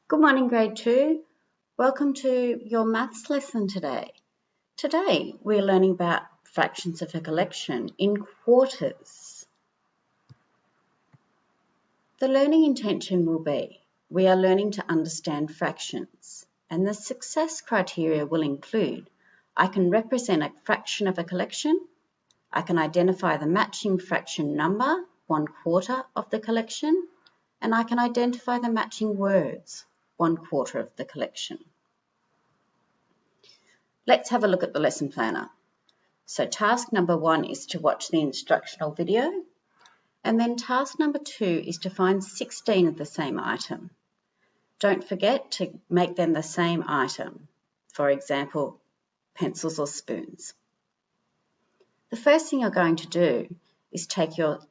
Good morning, grade 2. Welcome to your maths lesson today. Today, we're learning about fractions of a collection in quarters. The learning intention will be, we are learning to understand fractions, and the success criteria will include, I can represent a fraction of a collection, I can identify the matching fraction number, 1/4 of the collection, and I can identify the matching words, 1/4 of the collection. Let's have a look at the lesson planner. So task number 1 is to watch the instructional video, and then task number 2 is to find 16 of the same item. Don't forget to make them the same item, for example, pencils or spoons. The first thing you're going to do is take your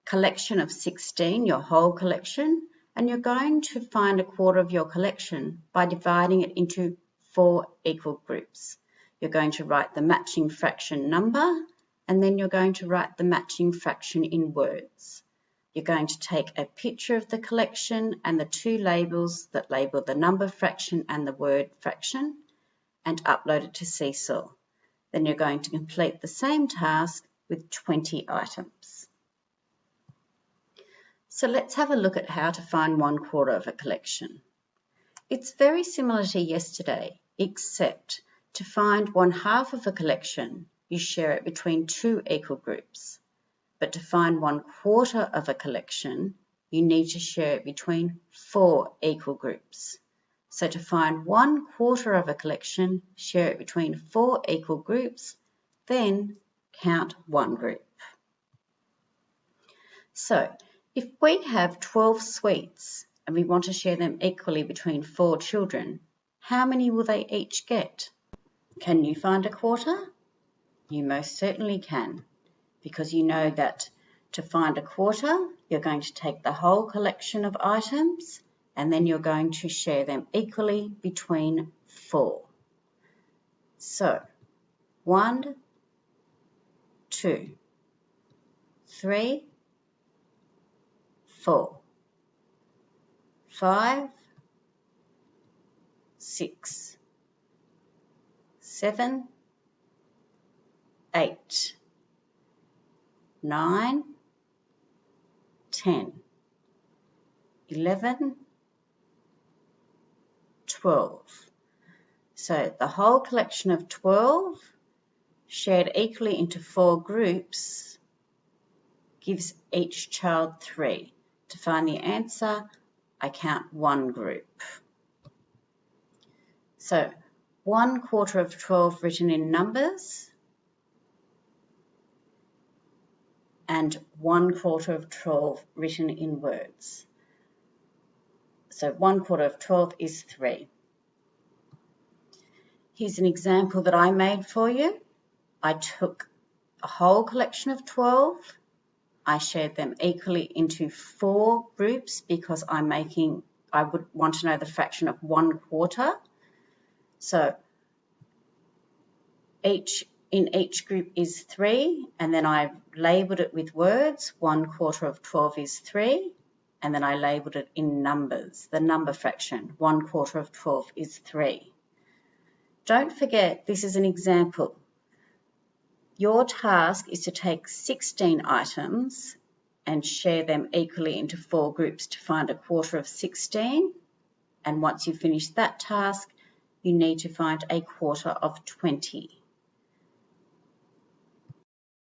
collection of 16, your whole collection, and you're going to find 1/4 of your collection by dividing it into 4 equal groups. You're going to write the matching fraction number, and then you're going to write the matching fraction in words. You're going to take a picture of the collection and the 2 labels that label the number fraction and the word fraction, and upload it to Seesaw. Then you're going to complete the same task with 20 items. So let's have a look at how to find 1/4 of a collection. It's very similar to yesterday, except to find 1/2 of a collection, you share it between 2 equal groups. But to find 1/4 of a collection, you need to share it between 4 equal groups. So to find 1/4 of a collection, share it between 4 equal groups, then count 1 group. So if we have 12 sweets and we want to share them equally between 4 children, how many will they each get? Can you find 1/4? You most certainly can, because you know that to find 1/4, you're going to take the whole collection of items and then you're going to share them equally between 4. So 1, 2, 3, 4, 5, 6, 7, 8, 9, 10, 11, 12. So the whole collection of 12 shared equally into 4 groups gives each child 3. To find the answer, I count 1 group. So 1/4 of 12 written in numbers and 1/4 of 12 written in words. So 1/4 of 12 is 3. Here's an example that I made for you. I took a whole collection of 12. I shared them equally into 4 groups because I would want to know the fraction of 1/4. So in each group is 3, and then I labelled it with words. 1/4 of 12 is 3, and then I labelled it in numbers, the number fraction. 1/4 of 12 is 3. Don't forget, this is an example. Your task is to take 16 items and share them equally into 4 groups to find 1/4 of 16. And once you finish that task, you need to find 1/4 of 20.